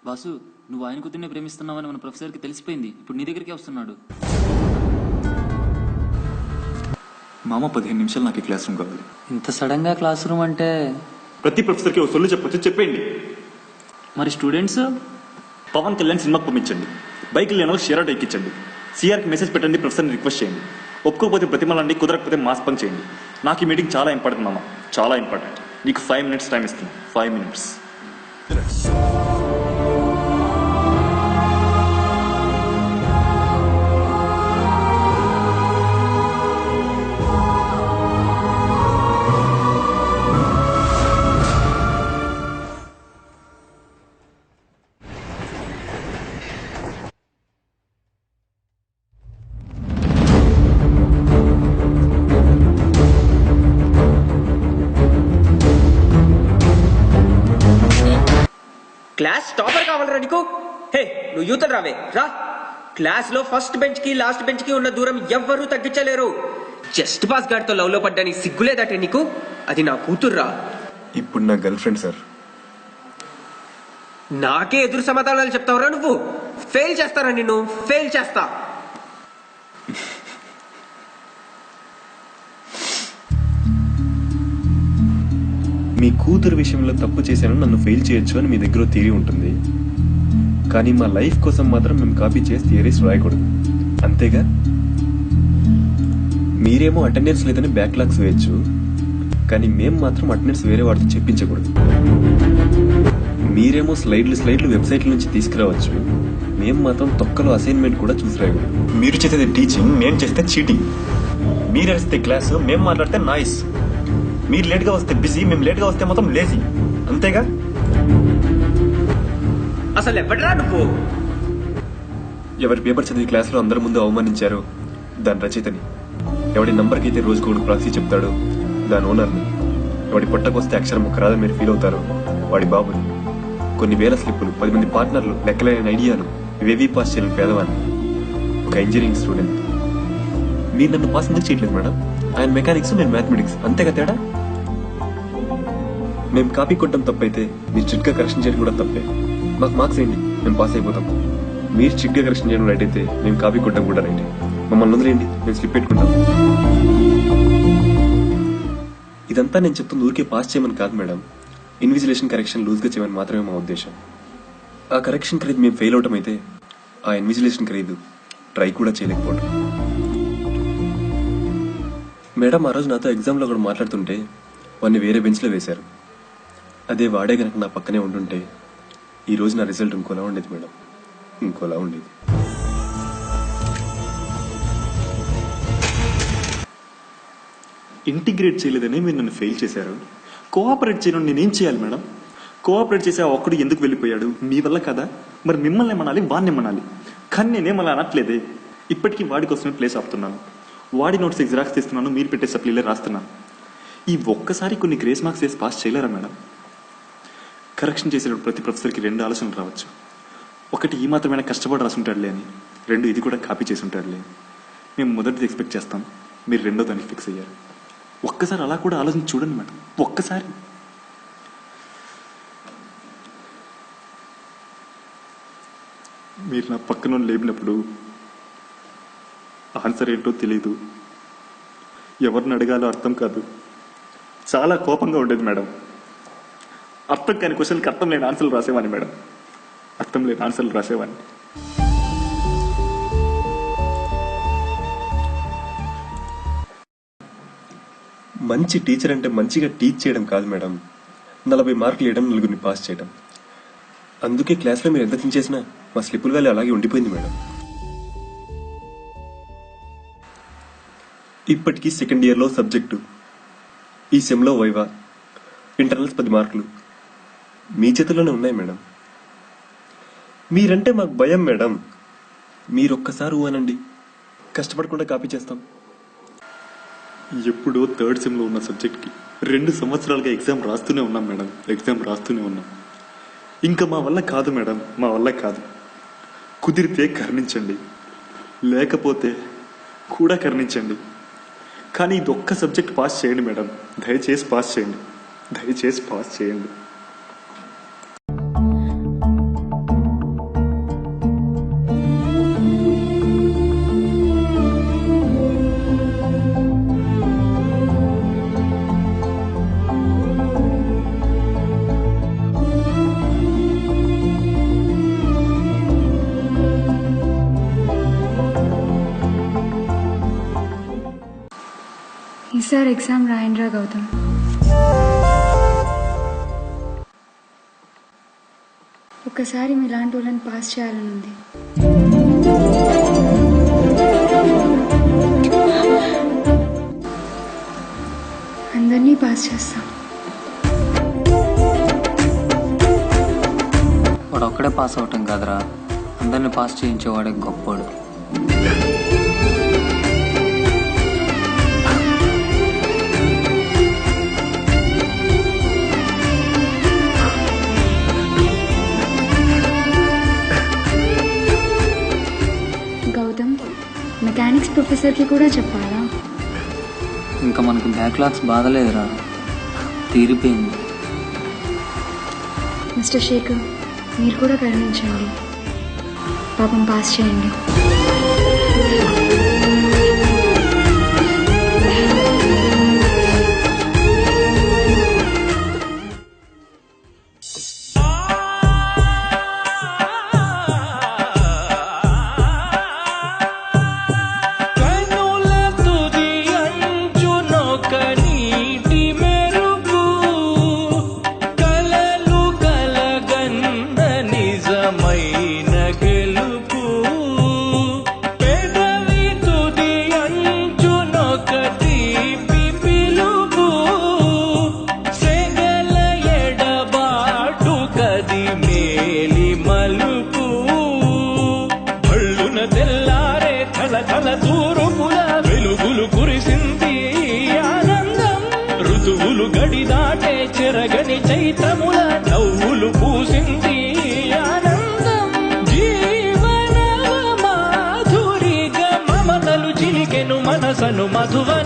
వాసు, నువ్వు ఆయన కూతుర్నే ప్రేమిస్తున్నావని మన ప్రొఫెసర్కి తెలిసిపోయింది. ఇప్పుడు నీ దగ్గరికి వస్తున్నాడు. మామ 15 నిమిషాలు నాకు ఈ క్లాస్ రూమ్ కావాలి. ఇంత సడన్ గా క్లాస్ రూమ్ అంటే ప్రతి ప్రొఫెసర్కి ఓ సొల్లు చెప్పొచ్చు, చెప్పండి. మరి స్టూడెంట్స్? పవన్ కళ్యాణ్ సినిమాకి పంపించండి, బైక్ లేని షేర్ ఆటో ఎక్కించండి, సిఆర్కి మెసేజ్ పెట్టండి, ప్రొఫెసర్ని రిక్వెస్ట్ చేయండి. ఒప్పుకోకపోతే ప్రతిమలండి, కుదరకపోతే మాస్ పంక్ చేయండి. నాకు ఈ మీటింగ్ చాలా ఇంపార్టెంట్ మామ, చాలా ఇంపార్టెంట్. నీకు 5 minutes టైం ఇస్తాను. 5 minutes. క్లాస్ టాపర్ కావాలరా నీకు? హే, నువ్వు యూత్ రావే రా. క్లాస్ లో ఫస్ట్ బెంచ్ కి లాస్ట్ బెంచ్ కి ఉన్న దూరం ఎవ్వరూ తగ్గించలేరు. జస్ట్ పాస్ గాడితో లవ్ లో పడ్డా నీ సిగ్గులేదటే నీకు? అది నా కూతుర్రా. ఇప్పుడు నా గర్ల్ ఫ్రెండ్ సార్. నాకే ఎదురు సమాధానాలు చెప్తావురా నువ్వు? ఫెయిల్ చేస్తారా నిన్ను? ఫెయిల్ చేస్తా. మీ కూతురు విషయంలో తప్పు చేశాను, నన్ను ఫెయిల్ చేయొచ్చు అని మీ దగ్గర థియరీ ఉంటుంది. కానీ మా లైఫ్ కోసం మాత్రం మేము కాపీ చేసి థియరీస్ రాయకూడదు, అంతేగా? మీరేమో అటెండెన్స్ లేదని బ్యాక్లాగ్స్ వేయచ్చు, కానీ మేము మాత్రం అటెండెన్స్ వేరే వాడితో చెప్పించకూడదు. మీరేమో స్లైడ్లు వెబ్సైట్ల నుంచి తీసుకురావచ్చు, మేము మాత్రం తొక్కలో అసైన్మెంట్ కూడా చూసి రాయకూడదు. మీరు చేసేది టీచింగ్, మేము చేస్తే చీటింగ్. మీరు వేస్తే క్లాసు, మేము మాట్లాడితే నాయిస్. మీరు లేట్గా వస్తే బిజీ, మేము లేట్గా వస్తే మొత్తం లేజీ, అంతేగా? అసలు ఎవడరా నువ్వు? ఎవరి పేపర్ చదివి క్లాసులో అందరి ముందు అవమానించారు దాని రచయితని. ఎవడి నంబర్కి అయితే రోజుకు ఒకటి ప్రాక్సీ చెప్తాడు దాని ఓనర్ని. ఎవడి పొట్టకొస్తే అక్షరం ముక్క రాదని మీరు ఫీల్ అవుతారు వాడి బాబుని. కొన్ని వేల స్లిప్పులు, 10 మంది పార్ట్నర్లు, లెక్కలేని ఐడియాలు, ఇవేవీ పాస్ చేయలేని పేదవాడిని, ఒక ఇంజనీరింగ్ స్టూడెంట్. మీరు నన్ను పాస్ ఎందుకు చేయట్లేదు మేడం? ఆయన మెకానిక్స్, నేను మ్యాథమెటిక్స్, అంతేగా తేడా? మేము కాపీ కొట్టడం తప్పైతే మీరు స్ట్రిక్ట్ గా కరెక్షన్ చేయడం కూడా తప్పే. మాకు మార్క్స్ ఏంటి, మేము పాస్ అయిపోతాం. మీరు స్ట్రిక్ట్ గా కరెక్షన్ చేయడం రైట్ అయితే మేము కాపీ కొట్టడం కూడా రైట్. మమ్మల్ని వదిలేయండి, మేము స్లిప్ పెట్టుకుంటాం. ఇదంతా నేను చెప్తుంది ఊరికే పాస్ చేయమని కాదు మేడం. ఇన్విజిలేషన్ కరెక్షన్ లూజ్ గా చేయమని మాత్రమే మా ఉద్దేశం. ఆ కరెక్షన్ ఖరీదు మేము ఫెయిల్ అవటం అయితే ఆ ఇన్విజిలేషన్ ఖరీదు ట్రై కూడా చేయలేకపోవడం. మేడం ఆ రోజు నాతో ఎగ్జామ్లో కూడా మాట్లాడుతుంటే వాడిని వేరే బెంచ్లో వేశారు. అదే వాడే గనక నా పక్కనే ఉంటుంటే ఈ రోజు నా రిజల్ట్ ఇంకోలా ఉండేది మేడం, ఇంకోలా ఉండేది. ఇంటిగ్రేట్ చేయలేదని మీరు నన్ను ఫెయిల్ చేశారు. కోఆపరేట్ చేయడం నేనేం చేయాలి మేడం? కోఆపరేట్ చేసే ఒక్కడు ఎందుకు వెళ్ళిపోయాడు? మీ వల్ల కదా. మరి మిమ్మల్ని ఏమనాలి, వాడిని ఏమనాలి? కానీ నేనేం అలా అనట్లేదే. ఇప్పటికీ వాడి కోసమే ప్లేస్ ఆపుతున్నాను. వాడి నోట్స్ జిరాక్స్ తీస్తున్నాను, మీరు పెట్టే సప్లీలే రాస్తున్నాను. ఈ ఒక్కసారి కొన్ని గ్రేస్ మార్క్స్ వేసి పాస్ చేయలేరా మేడం? కరెక్షన్ చేసేటప్పుడు ప్రతి ప్రొఫెసర్కి 2 ఆలోచనలు రావచ్చు. ఒకటి, ఈ మాత్రమైనా కష్టపడి రాసుంటాడులే అని. 2, ఇది కూడా కాపీ చేసి ఉంటాడులే. మేము మొదటిది ఎక్స్పెక్ట్ చేస్తాం, మీరు రెండో దానికి ఫిక్స్ అయ్యారు. ఒక్కసారి అలా కూడా ఆలోచన చూడండి మేడం, ఒక్కసారి. మీరు నా పక్కన లేపినప్పుడు ఆన్సర్ ఏంటో తెలీదు, ఎవరిని అడగాలో అర్థం కాదు, చాలా కోపంగా ఉండేది మేడం. అర్థం కాని క్వశ్చన్కి అర్థం లేని ఆన్సర్లు రాసేవాడిని మేడం, అర్థం లేని ఆన్సర్లు రాసేవాడిని. మంచి టీచర్ అంటే మంచిగా టీచ్ చేయడం కాదు మేడం, 40 మార్కులు వేయడం, 4గురిని పాస్ చేయడం. అందుకే క్లాస్లో మీరు ఎంత చించేసినా మా స్లిప్పుల వాల్యూ అలాగే ఉండిపోయింది మేడం. ఇప్పటికీ సెకండ్ ఇయర్లో సబ్జెక్టు, ఈ సెమ్లో వైవా, ఇంటర్నల్స్ 10 మార్కులు మీ చేతుల్లోనే ఉన్నాయి మేడం. మీరంటే మాకు భయం మేడం. మీరొక్కసారి అనండి, కష్టపడకుండా కాపీ చేస్తాం. ఎప్పుడో 3rd సెమ్లో ఉన్న సబ్జెక్ట్కి 2 సంవత్సరాలుగా ఎగ్జామ్ రాస్తూనే ఉన్నాం మేడం, ఎగ్జామ్ రాస్తూనే ఉన్నాం. ఇంకా మా వల్ల కాదు మేడం, మా వల్ల కాదు. కుదిరితే కరుణించండి, లేకపోతే కూడా కరుణించండి. కానీ ఇది ఒక్క సబ్జెక్ట్ పాస్ చేయండి మేడం, దయచేసి పాస్ చేయండి, దయచేసి పాస్ చేయండి. ఈసారి ఎగ్జామ్ రాయండిరా గౌతమ్. ఒక్కసారి మీలాంటి వాళ్ళని పాస్ చేయాలని ఉంది. అందరినీ పాస్ చేస్తాం. వాడు ఒక్కడే పాస్ అవటం కాదురా, అందరిని పాస్ చేయించేవాడే గొప్పోడు. గౌతమ్, మెకానిక్స్ ప్రొఫెసర్కి కూడా చెప్పాలా? ఇంకా మనకి బ్యాక్లాగ్స్ బాధలేదురా, తీరిపోయింది. మిస్టర్ శేఖర్, మీరు కూడా కరుణించండి, పాపం పాస్ చేయండి. గడి దాటే చెరగని చైతముల నవ్వులు పూసింది ఆనందం. జీవన మాధురిగా మమతలు చిలికెను మనసను మధువన